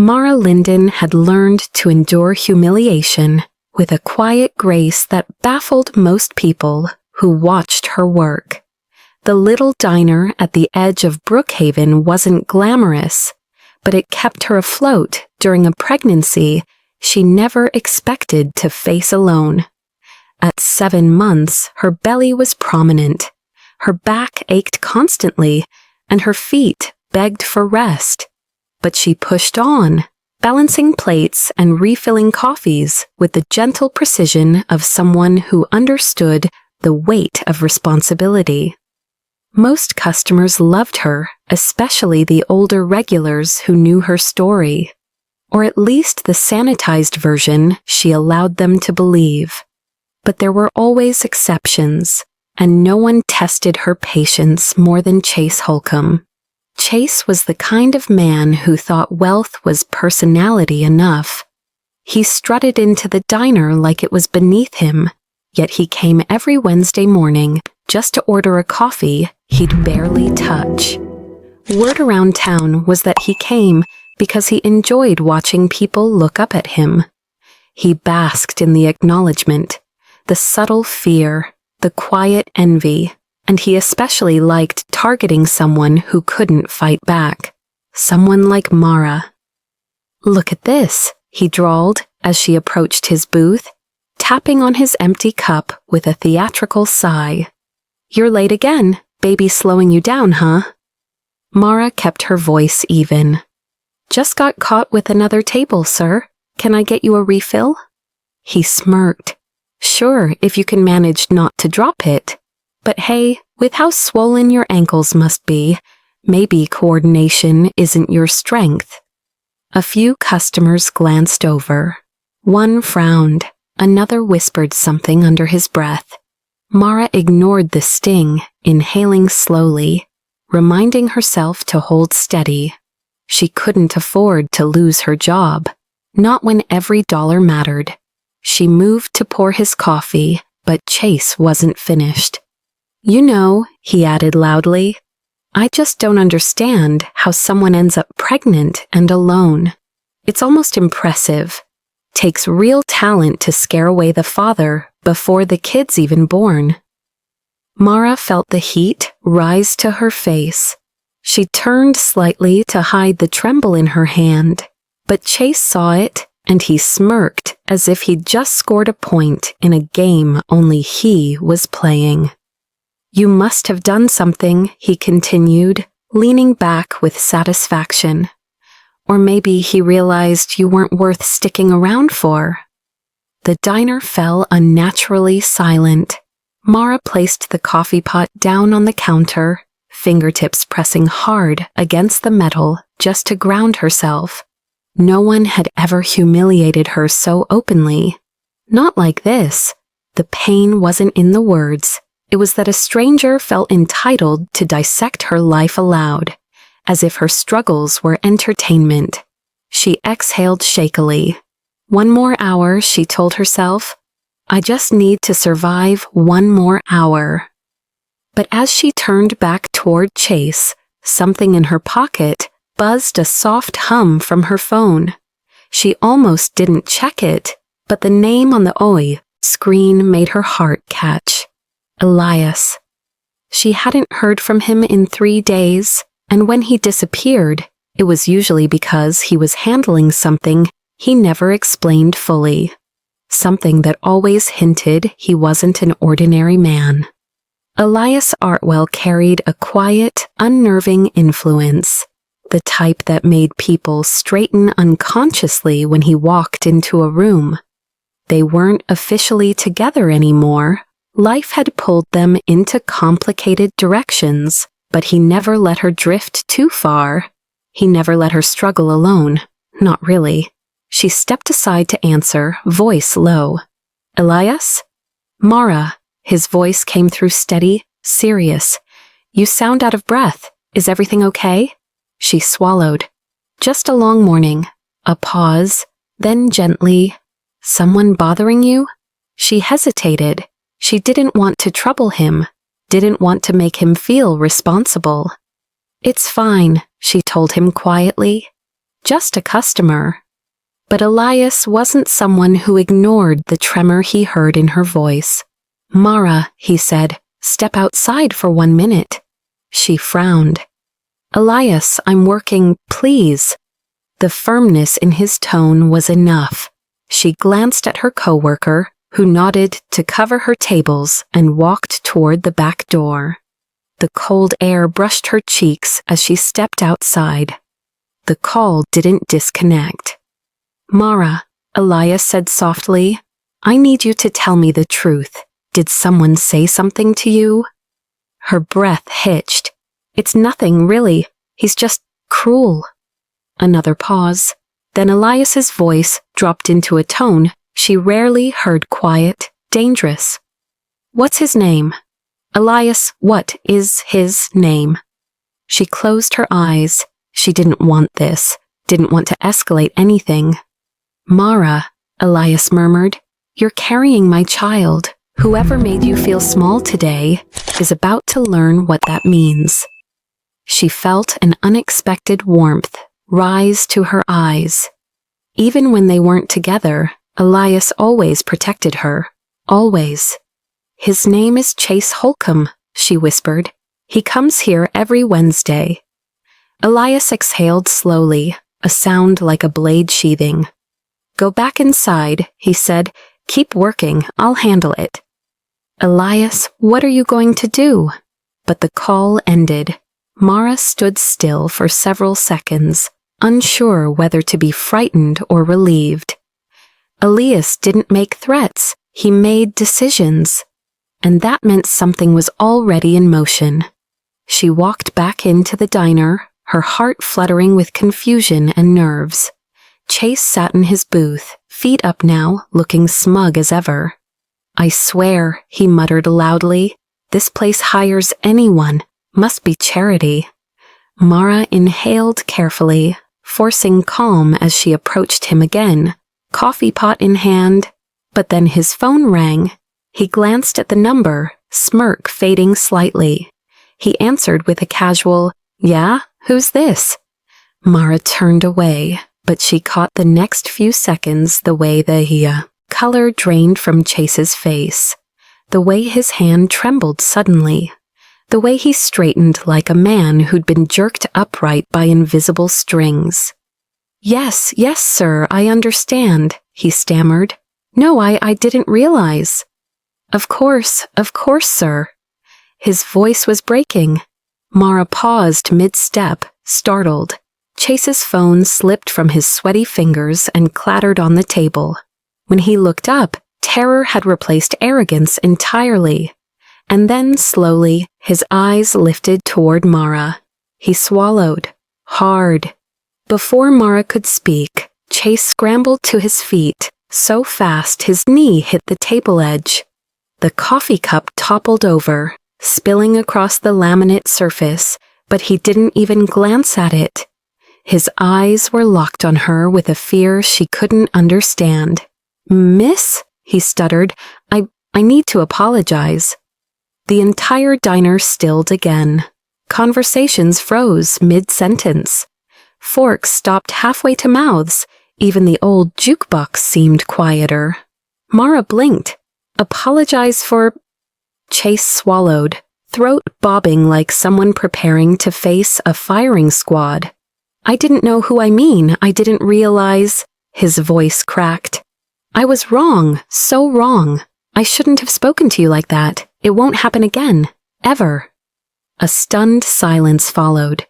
Mara Linden had learned to endure humiliation with a quiet grace that baffled most people who watched her work. The little diner at the edge of Brookhaven wasn't glamorous, but it kept her afloat during a pregnancy she never expected to face alone. At 7 months, her belly was prominent, her back ached constantly, and her feet begged for rest. But she pushed on, balancing plates and refilling coffees with the gentle precision of someone who understood the weight of responsibility. Most customers loved her, especially the older regulars who knew her story, or at least the sanitized version she allowed them to believe. But there were always exceptions, and no one tested her patience more than Chase Holcomb. Chase was the kind of man who thought wealth was personality enough. He strutted into the diner like it was beneath him, yet he came every Wednesday morning just to order a coffee he'd barely touch. Word around town was that he came because he enjoyed watching people look up at him. He basked in the acknowledgement, the subtle fear, the quiet envy, and he especially liked targeting someone who couldn't fight back. Someone like Mara. "Look at this," he drawled as she approached his booth, tapping on his empty cup with a theatrical sigh. "You're late again. Baby slowing you down, huh?" Mara kept her voice even. "Just got caught with another table, sir. Can I get you a refill?" He smirked. "Sure, if you can manage not to drop it. But hey, with how swollen your ankles must be, maybe coordination isn't your strength." A few customers glanced over. One frowned, another whispered something under his breath. Mara ignored the sting, inhaling slowly, reminding herself to hold steady. She couldn't afford to lose her job, not when every dollar mattered. She moved to pour his coffee, but Chase wasn't finished. "You know," he added loudly, "I just don't understand how someone ends up pregnant and alone. It's almost impressive. Takes real talent to scare away the father before the kid's even born." Mara felt the heat rise to her face. She turned slightly to hide the tremble in her hand, but Chase saw it, and he smirked as if he'd just scored a point in a game only he was playing. "You must have done something," he continued, leaning back with satisfaction. "Or maybe he realized you weren't worth sticking around for." The diner fell unnaturally silent. Mara placed the coffee pot down on the counter, fingertips pressing hard against the metal just to ground herself. No one had ever humiliated her so openly. Not like this. The pain wasn't in the words. It was that a stranger felt entitled to dissect her life aloud, as if her struggles were entertainment. She exhaled shakily. One more hour, she told herself. I just need to survive one more hour. But as she turned back toward Chase, something in her pocket buzzed a soft hum from her phone. She almost didn't check it, but the name on the OI screen made her heart catch. Elias. She hadn't heard from him in 3 days, and when he disappeared, it was usually because he was handling something he never explained fully. Something that always hinted he wasn't an ordinary man. Elias Artwell carried a quiet, unnerving influence, the type that made people straighten unconsciously when he walked into a room. They weren't officially together anymore. Life had pulled them into complicated directions, but he never let her drift too far. He never let her struggle alone. Not really. She stepped aside to answer, voice low. Elias? Mara. His voice came through steady, serious. You sound out of breath. Is everything okay? She swallowed. Just a long morning. A pause. Then gently. Someone bothering you? She hesitated. She didn't want to trouble him. Didn't want to make him feel responsible. It's fine, she told him quietly. just a customer. But Elias wasn't someone who ignored the tremor he heard in her voice. "Mara," he said, "step outside for 1 minute." She frowned. "Elias, I'm working, please." The firmness in his tone was enough. She glanced at her coworker, who nodded to cover her tables and walked toward the back door. The cold air brushed her cheeks as she stepped outside. The call didn't disconnect. "Mara," Elias said softly, "I need you to tell me the truth. Did someone say something to you?" Her breath hitched. "It's nothing, really. He's just cruel." Another pause. Then Elias's voice dropped into a tone she rarely heard: quiet, dangerous. "What's his name?" "Elias, what is his name?" She closed her eyes. She didn't want this, didn't want to escalate anything. "Mara," Elias murmured, "you're carrying my child. Whoever made you feel small today is about to learn what that means." She felt an unexpected warmth rise to her eyes. Even when they weren't together, Elias always protected her. Always. "His name is Chase Holcomb," she whispered. "He comes here every Wednesday." Elias exhaled slowly, a sound like a blade sheathing. "Go back inside," he said. "Keep working, I'll handle it." "Elias, what are you going to do?" But the call ended. Mara stood still for several seconds, unsure whether to be frightened or relieved. Elias didn't make threats, he made decisions. And that meant something was already in motion. She walked back into the diner, her heart fluttering with confusion and nerves. Chase sat in his booth, feet up now, looking smug as ever. "I swear," he muttered loudly, "this place hires anyone. Must be charity." Mara inhaled carefully, forcing calm as she approached him again, coffee pot in hand. But then his phone rang. He glanced at the number, smirk fading slightly. He answered with a casual, "Yeah, who's this?" Mara turned away, but she caught the next few seconds the way the color drained from Chase's face, the way his hand trembled suddenly, the way he straightened like a man who'd been jerked upright by invisible strings. Yes, sir, I understand," he stammered. "No, I didn't realize." Of course, sir." His voice was breaking. Mara paused mid-step, startled. Chase's phone slipped from his sweaty fingers and clattered on the table. When he looked up, terror had replaced arrogance entirely. And then, slowly, his eyes lifted toward Mara. He swallowed. Hard. Before Mara could speak, Chase scrambled to his feet, so fast his knee hit the table edge. The coffee cup toppled over, spilling across the laminate surface, but he didn't even glance at it. His eyes were locked on her with a fear she couldn't understand. "Miss?" he stuttered. I need to apologize." The entire diner stilled again. Conversations froze mid-sentence. Forks stopped halfway to mouths. Even the old jukebox seemed quieter. Mara blinked. "Apologize for—" Chase swallowed, throat bobbing like someone preparing to face a firing squad. "I didn't know who I mean. I didn't realize—" His voice cracked. "I was wrong, so wrong. I shouldn't have spoken to you like that. It won't happen again. Ever." A stunned silence followed.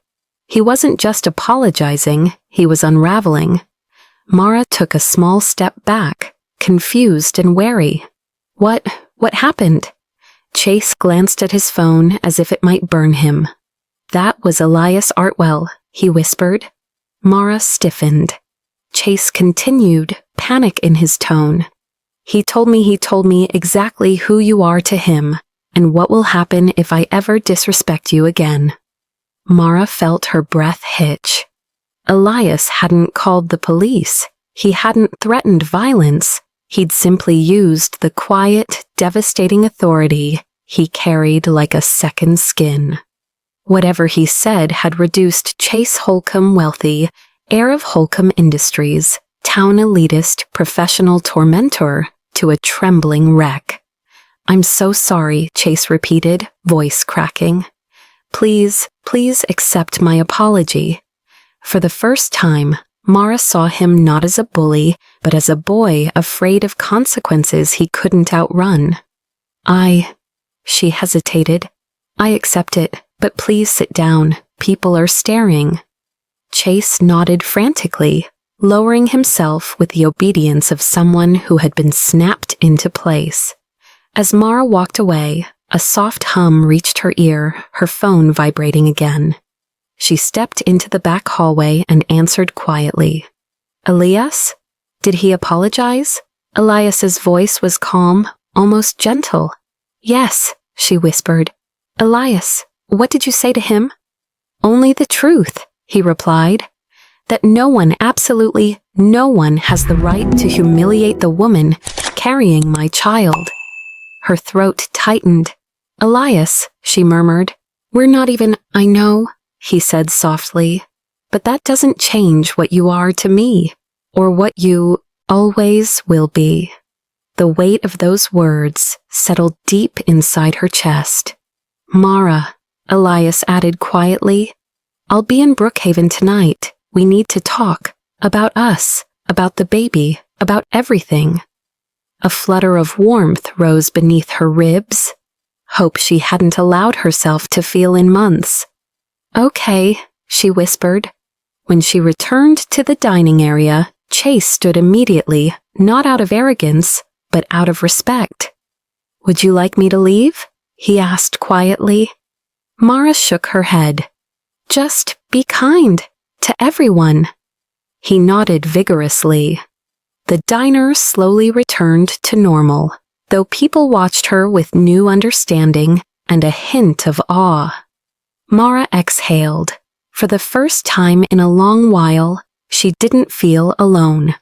He wasn't just apologizing, he was unraveling. Mara took a small step back, confused and wary. What happened?" Chase glanced at his phone as if it might burn him. "That was Elias Artwell," he whispered. Mara stiffened. Chase continued, panic in his tone. He told me exactly who you are to him, and what will happen if I ever disrespect you again." Mara felt her breath hitch. Elias hadn't called the police. He hadn't threatened violence. He'd simply used the quiet, devastating authority he carried like a second skin. Whatever he said had reduced Chase Holcomb wealthy heir of Holcomb Industries, town elitist, professional tormentor, to a trembling wreck. "I'm so sorry," Chase repeated, voice cracking. Please accept my apology." For the first time, Mara saw him not as a bully, but as a boy afraid of consequences he couldn't outrun. She hesitated. "I accept it, but please sit down. People are staring." Chase nodded frantically, lowering himself with the obedience of someone who had been snapped into place. As Mara walked away, a soft hum reached her ear, her phone vibrating again. She stepped into the back hallway and answered quietly. "Elias? Did he apologize?" Elias's voice was calm, almost gentle. "Yes," she whispered. "Elias, what did you say to him?" "Only the truth," he replied. "That no one, absolutely no one, has the right to humiliate the woman carrying my child." Her throat tightened. "Elias," she murmured. "We're not even—" "I know," he said softly, "but that doesn't change what you are to me, or what you always will be." The weight of those words settled deep inside her chest. "Mara," Elias added quietly, "I'll be in Brookhaven tonight. We need to talk. About us, about the baby, about everything." A flutter of warmth rose beneath her ribs. Hope she hadn't allowed herself to feel in months. "Okay," she whispered. When she returned to the dining area, Chase stood immediately, not out of arrogance, but out of respect. "Would you like me to leave?" he asked quietly. Mara shook her head. "Just be kind to everyone." He nodded vigorously. The diner slowly returned to normal, though people watched her with new understanding and a hint of awe. Mara exhaled. For the first time in a long while, she didn't feel alone.